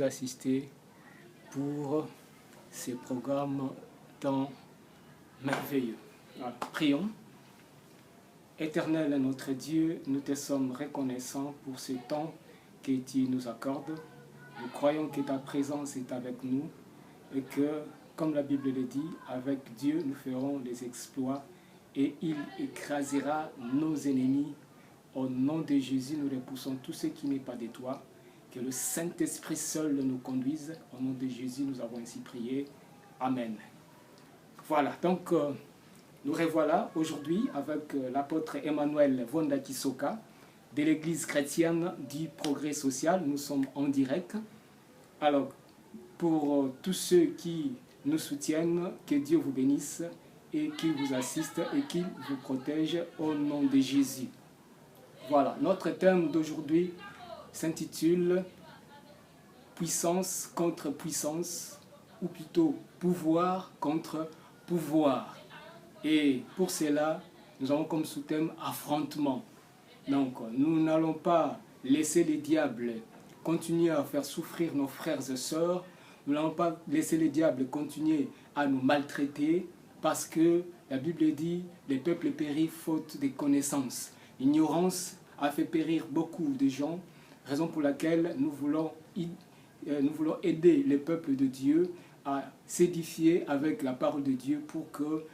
assister pour ces programmes tant merveilleux. Alors, prions. Éternel notre Dieu, nous te sommes reconnaissants pour ce temps que tu nous accordes. Nous croyons que ta présence est avec nous et que, comme la Bible le dit, avec Dieu nous ferons des exploits et il écrasera nos ennemis. Au nom de Jésus, nous repoussons tout ce qui n'est pas de toi. Que le Saint-Esprit seul nous conduise. Au nom de Jésus, nous avons ainsi prié. Amen. Voilà, donc nous revoilà aujourd'hui avec l'apôtre Emmanuel Vondakisoka de l'Église chrétienne du Progrès social. Nous sommes en direct. Alors, pour tous ceux qui nous soutiennent, que Dieu vous bénisse et qu'il vous assiste et qu'il vous protège au nom de Jésus. Voilà, notre thème d'aujourd'hui s'intitule « Puissance contre puissance » ou plutôt « Pouvoir contre pouvoir ». Et pour cela, nous avons comme sous-thème « Affrontement ». Donc, nous n'allons pas laisser les diables continuer à faire souffrir nos frères et sœurs. Nous n'allons pas laisser les diables continuer à nous maltraiter parce que la Bible dit « Les peuples périssent faute de connaissances ». L'ignorance a fait périr beaucoup de gens, raison pour laquelle nous voulons aider les peuples de Dieu à s'édifier avec la parole de Dieu pour que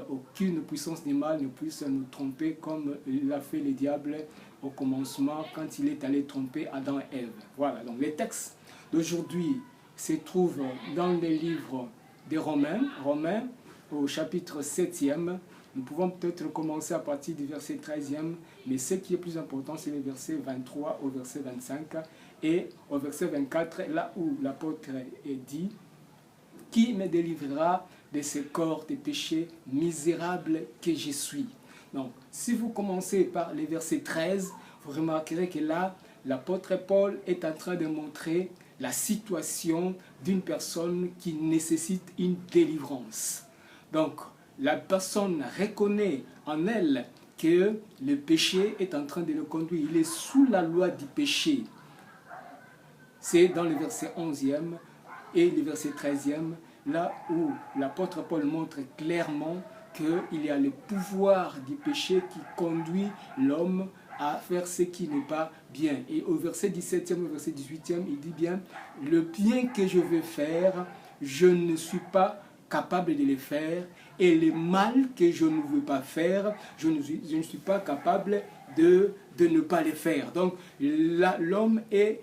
aucune puissance du mal ne puisse nous tromper comme l'a fait le diable au commencement quand il est allé tromper Adam et Ève. Voilà, donc les textes d'aujourd'hui se trouvent dans les livres des Romains au chapitre 7e. Nous pouvons peut-être commencer à partir du verset 13e, mais ce qui est plus important, c'est le verset 23 au verset 25. Et au verset 24, là où l'apôtre dit « Qui me délivrera de ce corps de péché misérable que je suis ?» Donc, si vous commencez par le verset 13, vous remarquerez que là, l'apôtre Paul est en train de montrer la situation d'une personne qui nécessite une délivrance. Donc, la personne reconnaît en elle que le péché est en train de le conduire. Il est sous la loi du péché. C'est dans le verset 11e et le verset 13e, là où l'apôtre Paul montre clairement qu'il y a le pouvoir du péché qui conduit l'homme à faire ce qui n'est pas bien. Et au verset 17e, au verset 18e, il dit bien « Le bien que je veux faire, je ne suis pas capable de le faire, et le mal que je ne veux pas faire, je ne suis pas capable de ne pas le faire. » Donc l'homme est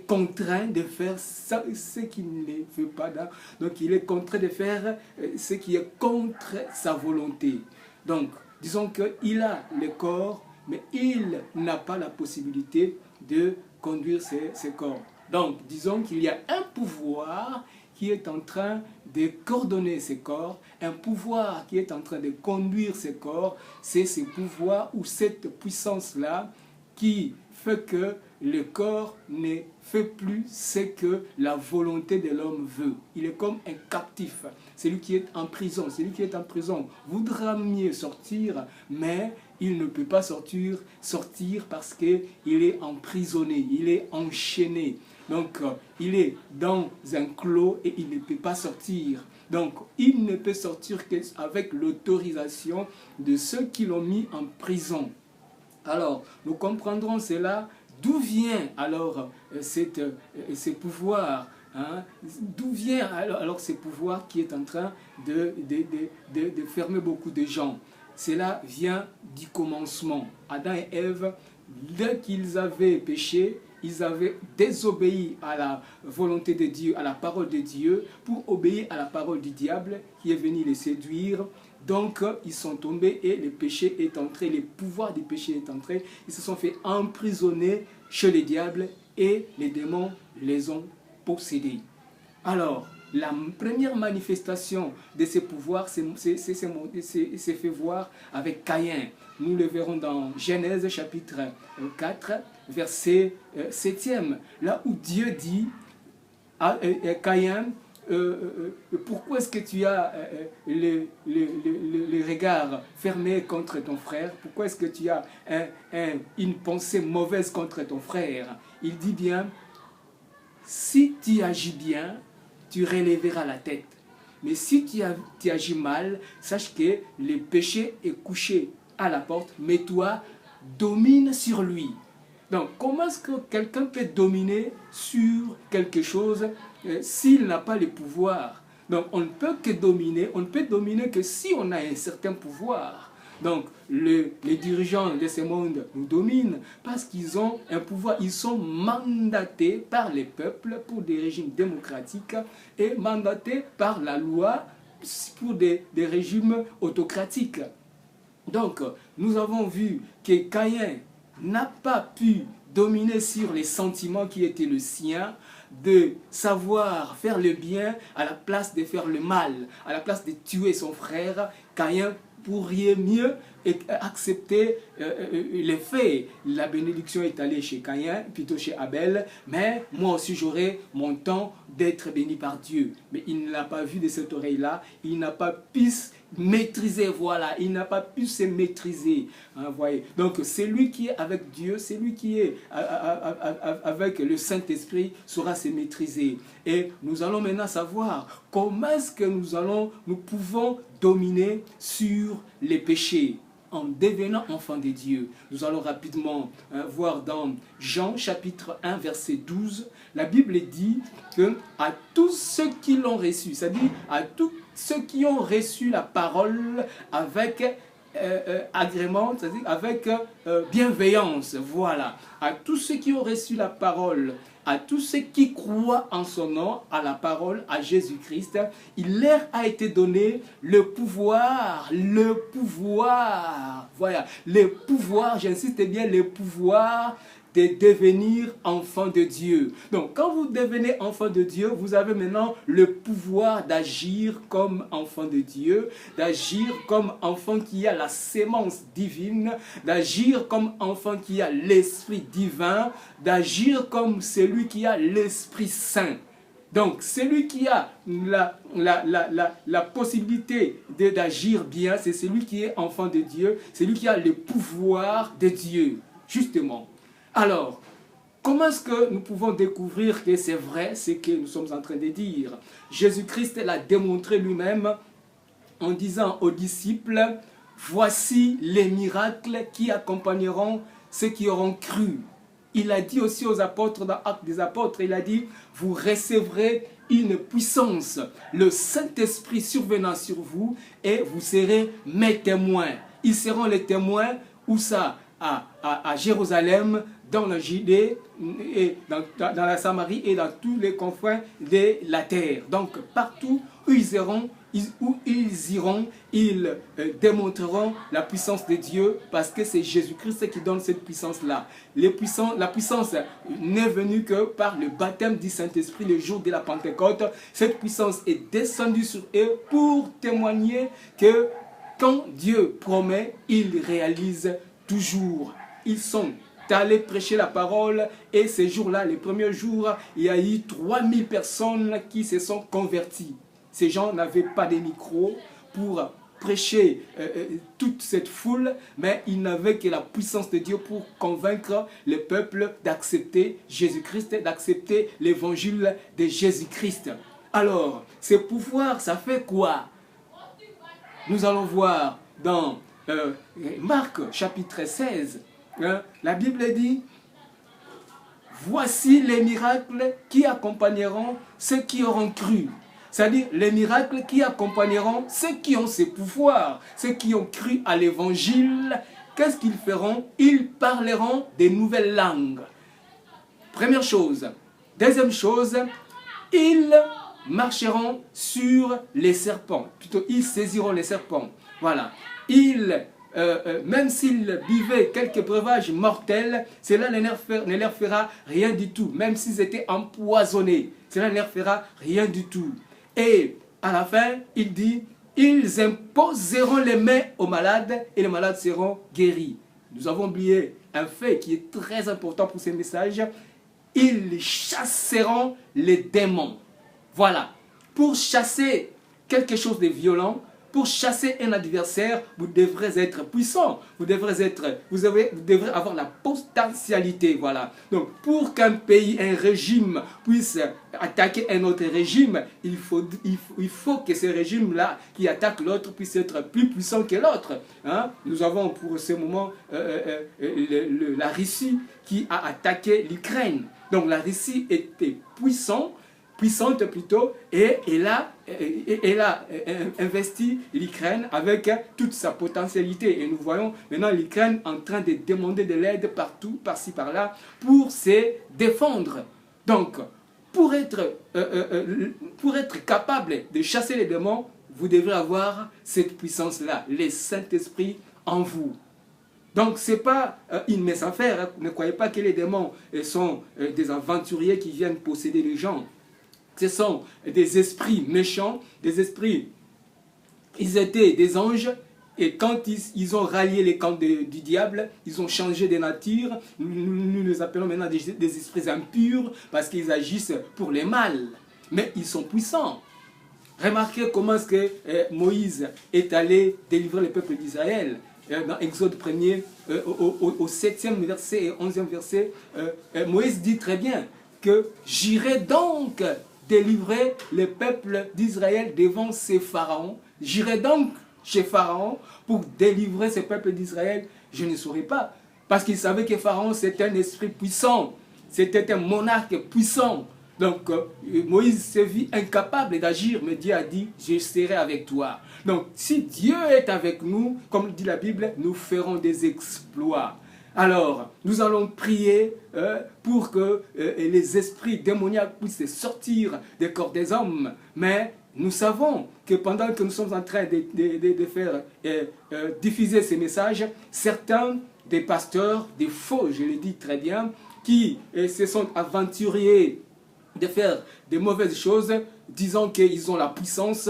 contraint de faire ce qu'il ne veut pas. Donc il est contraint de faire ce qui est contre sa volonté. Donc disons qu'il a le corps, mais il n'a pas la possibilité de conduire ce corps. Donc disons qu'il y a un pouvoir qui est en train de coordonner ces corps, un pouvoir qui est en train de conduire ces corps, c'est ce pouvoir ou cette puissance-là qui fait que le corps ne fait plus ce que la volonté de l'homme veut. Il est comme un captif, celui qui est en prison. Celui qui est en prison voudra mieux sortir, mais il ne peut pas sortir parce qu'il est emprisonné, il est enchaîné. Donc, il est dans un clos et il ne peut pas sortir. Donc, il ne peut sortir qu'avec l'autorisation de ceux qui l'ont mis en prison. Alors, nous comprendrons cela. D'où vient alors ce pouvoir, hein? D'où vient alors ce pouvoir qui est en train de fermer beaucoup de gens? Cela vient du commencement. Adam et Ève, dès qu'ils avaient péché, ils avaient désobéi à la volonté de Dieu, à la parole de Dieu, pour obéir à la parole du diable qui est venu les séduire. Donc, ils sont tombés et le péché est entré, le pouvoir du péché est entré. Ils se sont fait emprisonner chez les diables et les démons les ont possédés. Alors, la première manifestation de ces pouvoirs s'est fait voir avec Caïn. Nous le verrons dans Genèse chapitre 4, verset 7e, là où Dieu dit à Caïn, pourquoi est-ce que tu as le regard fermé contre ton frère? Pourquoi est-ce que tu as une pensée mauvaise contre ton frère? Il dit bien, si tu agis bien, tu relèveras la tête. Mais si tu agis mal, sache que le péché est couché à la porte, mais toi, domine sur lui. Donc, comment est-ce que quelqu'un peut dominer sur quelque chose s'il n'a pas le pouvoir? Donc, on ne peut que dominer, on ne peut dominer que si on a un certain pouvoir. Donc, les dirigeants de ce monde nous dominent parce qu'ils ont un pouvoir. Ils sont mandatés par les peuples pour des régimes démocratiques et mandatés par la loi pour des régimes autocratiques. Donc, nous avons vu que Caïn n'a pas pu dominer sur les sentiments qui étaient le sien, de savoir faire le bien à la place de faire le mal, à la place de tuer son frère. Caïn pourrait mieux accepter les faits. La bénédiction est allée chez Caïn, plutôt chez Abel, mais moi aussi j'aurai mon temps d'être béni par Dieu. Mais il ne l'a pas vu de cette oreille-là, il n'a pas pu maîtriser, voilà, il n'a pas pu se maîtriser, hein, voyez. Donc c'est lui qui est avec Dieu, c'est lui qui est avec le Saint-Esprit saura se maîtriser. Et nous allons maintenant savoir comment est-ce que nous pouvons dominer sur les péchés en devenant enfants de Dieu. Nous allons rapidement voir dans Jean chapitre 1 verset 12, la Bible dit que à tous ceux qui l'ont reçu, c'est-à-dire à tous ceux qui ont reçu la parole avec agrément, c'est-à-dire avec bienveillance, voilà, à tous ceux qui ont reçu la parole, à tous ceux qui croient en son nom, à la parole, à Jésus-Christ, il leur a été donné le pouvoir, voilà, le pouvoir, j'insiste bien, le pouvoir de devenir enfant de Dieu. Donc, quand vous devenez enfant de Dieu, vous avez maintenant le pouvoir d'agir comme enfant de Dieu, d'agir comme enfant qui a la sémence divine, d'agir comme enfant qui a l'Esprit divin, d'agir comme celui qui a l'Esprit Saint. Donc, celui qui a la possibilité d'agir bien, c'est celui qui est enfant de Dieu, celui qui a le pouvoir de Dieu, justement. Alors, comment est-ce que nous pouvons découvrir que c'est vrai ce que nous sommes en train de dire? Jésus-Christ l'a démontré lui-même en disant aux disciples, voici les miracles qui accompagneront ceux qui auront cru. Il a dit aussi aux apôtres, dans Actes des Apôtres, il a dit, vous recevrez une puissance, le Saint-Esprit survenant sur vous, et vous serez mes témoins. Ils seront les témoins, où ça? À Jérusalem, dans la Judée, et dans la Samarie et dans tous les confins de la terre. Donc partout où ils iront, ils démontreront la puissance de Dieu, parce que c'est Jésus-Christ qui donne cette puissance-là. La puissance n'est venue que par le baptême du Saint-Esprit le jour de la Pentecôte. Cette puissance est descendue sur eux pour témoigner que quand Dieu promet, il réalise toujours. Ils sont allés prêcher la parole, et ces jours-là, les premiers jours, il y a eu 3000 personnes qui se sont converties. Ces gens n'avaient pas de micro pour prêcher toute cette foule, mais ils n'avaient que la puissance de Dieu pour convaincre le peuple d'accepter Jésus-Christ, d'accepter l'évangile de Jésus-Christ. Alors, ce pouvoir, ça fait quoi? Nous allons voir dans Marc chapitre 16, la Bible dit, voici les miracles qui accompagneront ceux qui auront cru. C'est-à-dire les miracles qui accompagneront ceux qui ont ces pouvoirs, ceux qui ont cru à l'évangile. Qu'est-ce qu'ils feront? Ils parleront des nouvelles langues. Première chose. Deuxième chose, ils marcheront sur les serpents. Plutôt, ils saisiront les serpents. Voilà. Même s'ils buvaient quelques breuvages mortels, cela ne leur fera rien du tout. Même s'ils étaient empoisonnés, cela ne leur fera rien du tout. Et à la fin, il dit, ils imposeront les mains aux malades et les malades seront guéris. Nous avons oublié un fait qui est très important pour ces messages. Ils chasseront les démons. Voilà. Pour chasser quelque chose de violent, pour chasser un adversaire, vous devrez être puissant. Vous devrez avoir la potentialité. Voilà. Donc, pour qu'un pays, un régime puisse attaquer un autre régime, il faut que ce régime-là qui attaque l'autre puisse être plus puissant que l'autre. Hein? Nous avons pour ce moment la Russie qui a attaqué l'Ukraine. Donc la Russie était puissante plutôt, et elle a investi l'Ukraine avec toute sa potentialité. Et nous voyons maintenant l'Ukraine en train de demander de l'aide partout, par-ci, par-là, pour se défendre. Donc, pour être capable de chasser les démons, vous devrez avoir cette puissance-là, le Saint-Esprit en vous. Donc, ce n'est pas une mince affaire. Hein. Ne croyez pas que les démons sont des aventuriers qui viennent posséder les gens. Ce sont des esprits méchants, des esprits, ils étaient des anges, et quand ils ont rallié les camps du diable, ils ont changé de nature. Nous les appelons maintenant des esprits impurs, parce qu'ils agissent pour le mal. Mais ils sont puissants. Remarquez comment est-ce que Moïse est allé délivrer le peuple d'Israël. Dans Exode 1er, au 7e verset et 11e verset, Moïse dit très bien que j'irai donc délivrer le peuple d'Israël devant ces pharaons. J'irai donc chez Pharaon pour délivrer ce peuple d'Israël. Je ne saurais pas. Parce qu'il savait que Pharaon c'était un esprit puissant. C'était un monarque puissant. Donc Moïse s'est vu incapable d'agir, mais Dieu a dit, je serai avec toi. Donc si Dieu est avec nous, comme dit la Bible, nous ferons des exploits. Alors, nous allons prier pour que les esprits démoniaques puissent sortir des corps des hommes. Mais nous savons que pendant que nous sommes en train de faire diffuser ces messages, certains des pasteurs, des faux, je le dis très bien, qui se sont aventuriers de faire des mauvaises choses, disant qu'ils ont la puissance,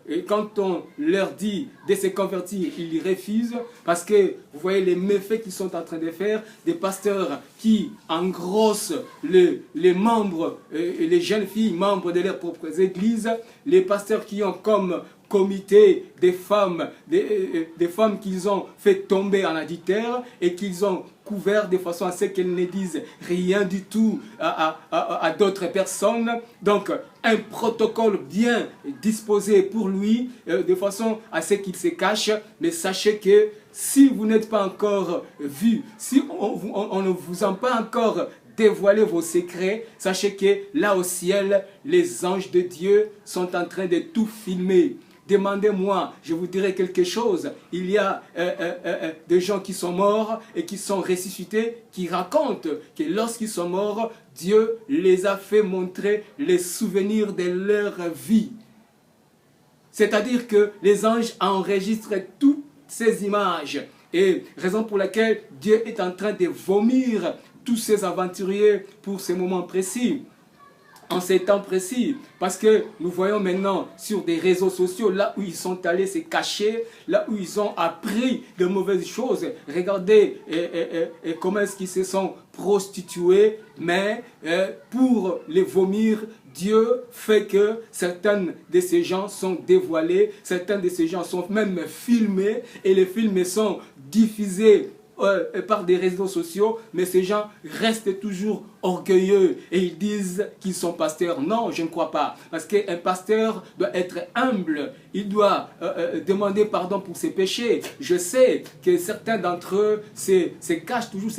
et quand on leur dit de se convertir, ils refusent, parce que vous voyez les méfaits qu'ils sont en train de faire, des pasteurs qui engrossent les membres, les jeunes filles membres de leurs propres églises, les pasteurs qui ont comme comité des femmes qu'ils ont fait tomber en adultère et qu'ils ont couvert de façon à ce qu'elles ne disent rien du tout à d'autres personnes. Donc, un protocole bien disposé pour lui, de façon à ce qu'il se cache. Mais sachez que si vous n'êtes pas encore vu, si on ne vous a pas encore dévoilé vos secrets, sachez que là au ciel, les anges de Dieu sont en train de tout filmer. Demandez-moi, je vous dirai quelque chose. Il y a des gens qui sont morts et qui sont ressuscités, qui racontent que lorsqu'ils sont morts, Dieu les a fait montrer les souvenirs de leur vie. C'est-à-dire que les anges enregistrent toutes ces images. Et raison pour laquelle Dieu est en train de vomir tous ces aventuriers pour ces moments précis. En ces temps précis, parce que nous voyons maintenant sur des réseaux sociaux, là où ils sont allés se cacher, là où ils ont appris de mauvaises choses. Regardez comment est-ce qu'ils se sont prostitués, mais pour les vomir, Dieu fait que certains de ces gens sont dévoilés, certains de ces gens sont même filmés, et les films sont diffusés par des réseaux sociaux, mais ces gens restent toujours orgueilleux et ils disent qu'ils sont pasteurs. Non, je ne crois pas. Parce qu'un pasteur doit être humble. Il doit demander pardon pour ses péchés. Je sais que certains d'entre eux se cachent toujours,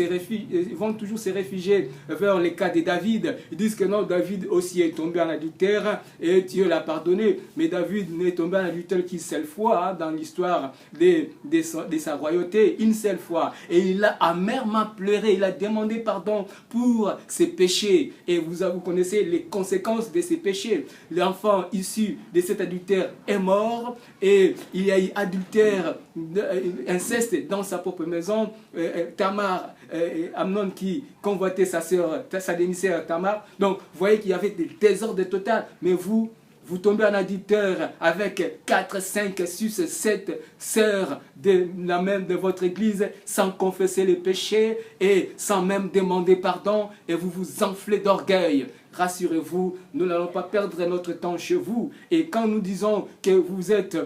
vont toujours se réfugier vers les cas de David. Ils disent que non, David aussi est tombé en adultère et Dieu l'a pardonné. Mais David n'est tombé en adultère qu'une seule fois dans l'histoire de sa royauté, une seule fois. Et il a amèrement pleuré, il a demandé pardon pour ses péchés. Et vous connaissez les conséquences de ces péchés. L'enfant issu de cet adultère est mort et il y a eu adultère, inceste dans sa propre maison. Tamar, Amnon qui convoitait sa demi-sœur Tamar. Donc vous voyez qu'il y avait des désordres total. Mais vous tombez en adultère avec 4, 5, 6, 7 sœurs de votre église sans confesser les péchés et sans même demander pardon et vous vous enflez d'orgueil. rassurez-vous, nous n'allons pas perdre notre temps chez vous. Et quand nous disons que vous êtes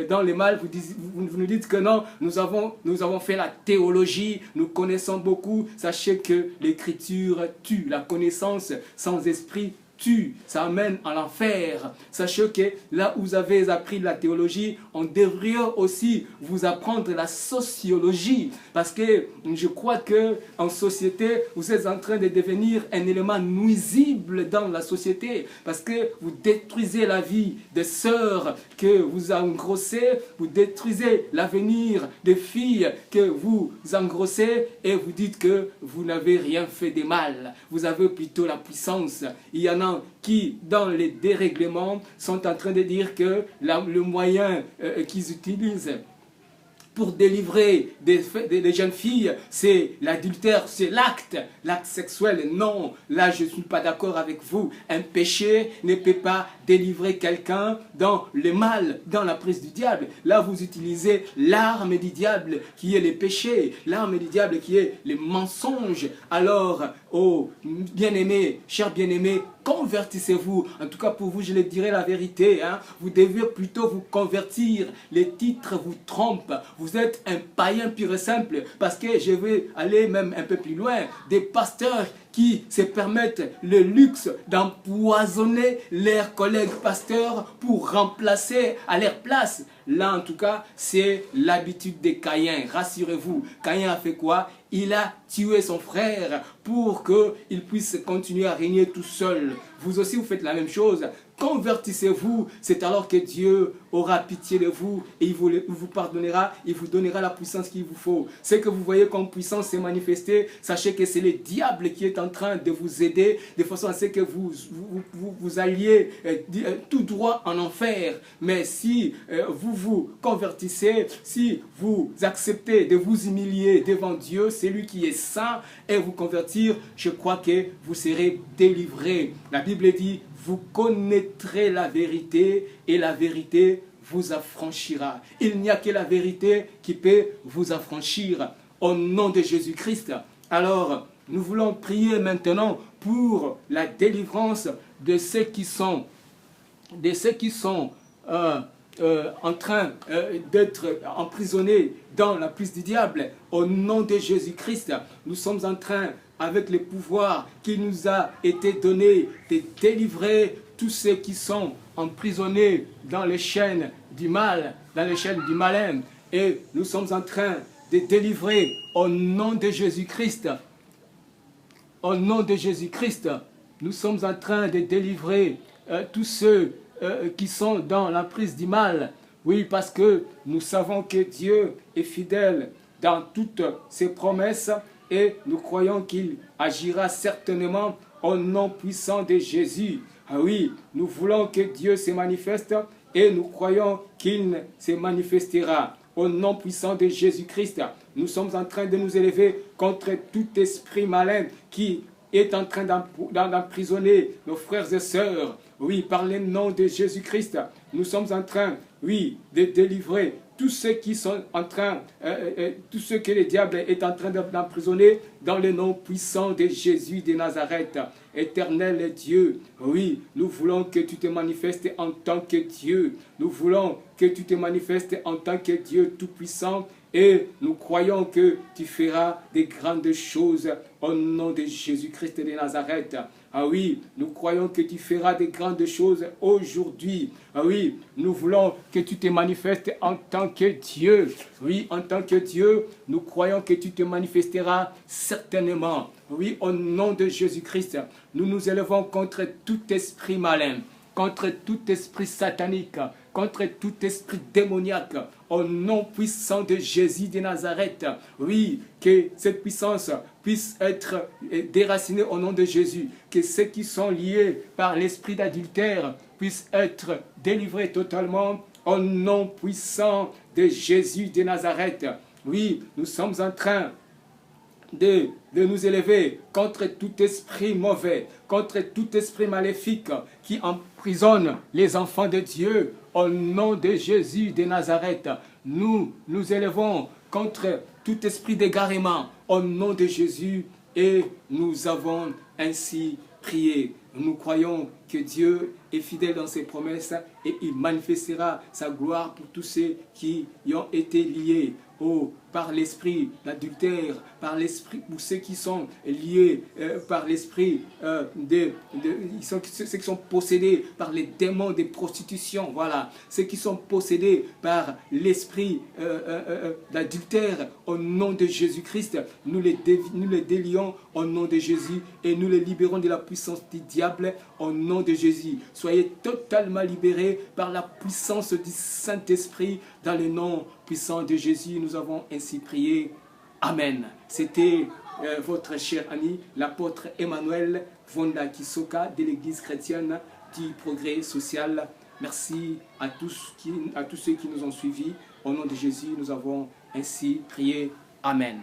dans le mal, vous nous dites que non, nous avons fait la théologie, nous connaissons beaucoup. Sachez que l'écriture tue, la connaissance sans esprit tue, ça amène à l'enfer. Sachez que là où vous avez appris la théologie, on devrait aussi vous apprendre la sociologie, parce que je crois que en société, vous êtes en train de devenir un élément nuisible dans la société, parce que vous détruisez la vie des sœurs que vous engrossez, vous détruisez l'avenir des filles que vous engrossez, et vous dites que vous n'avez rien fait de mal, vous avez plutôt la puissance. Il y en a qui, dans les dérèglements, sont en train de dire que le moyen qu'ils utilisent pour délivrer des jeunes filles, c'est l'adultère, c'est l'acte sexuel. Non, là je ne suis pas d'accord avec vous. Un péché ne peut pas délivrer quelqu'un dans le mal, dans la prise du diable. Là vous utilisez l'arme du diable qui est le péché, l'arme du diable qui est le mensonge. Alors, oh bien-aimés, chers bien-aimés, convertissez-vous. En tout cas pour vous, je le dirai la vérité. Vous devez plutôt vous convertir. Les titres vous trompent. Vous êtes un païen pur et simple. Parce que je vais aller même un peu plus loin. Des pasteurs qui se permettent le luxe d'empoisonner leurs collègues pasteurs pour remplacer à leur place. Là, en tout cas, c'est l'habitude de Caïn. Rassurez-vous, Caïn a fait quoi? Il a tué son frère pour qu'il puisse continuer à régner tout seul. Vous aussi, vous faites la même chose. Convertissez-vous, c'est alors que Dieu aura pitié de vous et il vous pardonnera, il vous donnera la puissance qu'il vous faut. Ce que vous voyez comme puissance s'est manifestée, sachez que c'est le diable qui est en train de vous aider de façon à ce que vous alliez tout droit en enfer. Mais si vous vous convertissez, si vous acceptez de vous humilier devant Dieu, c'est lui qui est saint, et vous convertir, je crois que vous serez délivrés. La Bible dit: vous connaîtrez la vérité et la vérité vous affranchira. Il n'y a que la vérité qui peut vous affranchir au nom de Jésus-Christ. Alors, nous voulons prier maintenant pour la délivrance de ceux qui sont en train d'être emprisonnés dans la prise du diable. Au nom de Jésus-Christ, nous sommes en train, avec le pouvoir qui nous a été donné, de délivrer tous ceux qui sont emprisonnés dans les chaînes du mal, dans les chaînes du malin. Et nous sommes en train de délivrer au nom de Jésus-Christ. Au nom de Jésus-Christ, nous sommes en train de délivrer tous ceux qui sont dans l'emprise du mal. Oui, parce que nous savons que Dieu est fidèle dans toutes ses promesses et nous croyons qu'il agira certainement au nom puissant de Jésus. Ah oui, nous voulons que Dieu se manifeste et nous croyons qu'il se manifestera. Au nom puissant de Jésus-Christ, nous sommes en train de nous élever contre tout esprit malin qui est en train d'emprisonner nos frères et sœurs. Oui, par le nom de Jésus-Christ, nous sommes en train, oui, de délivrer tous ceux qui sont en train, tous ceux que le diable est en train d'emprisonner dans le nom puissant de Jésus de Nazareth. Éternel Dieu, oui, nous voulons que tu te manifestes en tant que Dieu. Nous voulons que tu te manifestes en tant que Dieu tout-puissant. Et nous croyons que tu feras des grandes choses au nom de Jésus-Christ de Nazareth. Ah oui, nous croyons que tu feras des grandes choses aujourd'hui. Ah oui, nous voulons que tu te manifestes en tant que Dieu. Oui, en tant que Dieu, nous croyons que tu te manifesteras certainement. Oui, au nom de Jésus-Christ, nous nous élevons contre tout esprit malin, contre tout esprit satanique, contre tout esprit démoniaque, au nom puissant de Jésus de Nazareth. Oui, que cette puissance puisse être déracinée au nom de Jésus, que ceux qui sont liés par l'esprit d'adultère puissent être délivrés totalement au nom puissant de Jésus de Nazareth. Oui, nous sommes en train de nous élever contre tout esprit mauvais, contre tout esprit maléfique qui emprisonne les enfants de Dieu. Au nom de Jésus de Nazareth, nous nous élevons contre tout esprit d'égarement au nom de Jésus et nous avons ainsi prié. Nous croyons que Dieu est fidèle dans ses promesses et il manifestera sa gloire pour tous ceux qui y ont été liés par l'esprit d'adultère, par l'esprit, pour ceux qui sont liés par l'esprit, ceux qui sont possédés par les démons de prostitution, voilà, ceux qui sont possédés par l'esprit d'adultère, au nom de Jésus-Christ, nous les délions au nom de Jésus et nous les libérons de la puissance du diable au nom de Jésus. Soyez totalement libérés par la puissance du Saint-Esprit dans le nom puissant de Jésus. Nous avons ainsi prié. Amen. C'était votre cher ami, l'apôtre Emmanuel Vonda Kisoka de l'Église chrétienne du progrès social. Merci à tous ceux qui nous ont suivis. Au nom de Jésus, nous avons ainsi prié. Amen.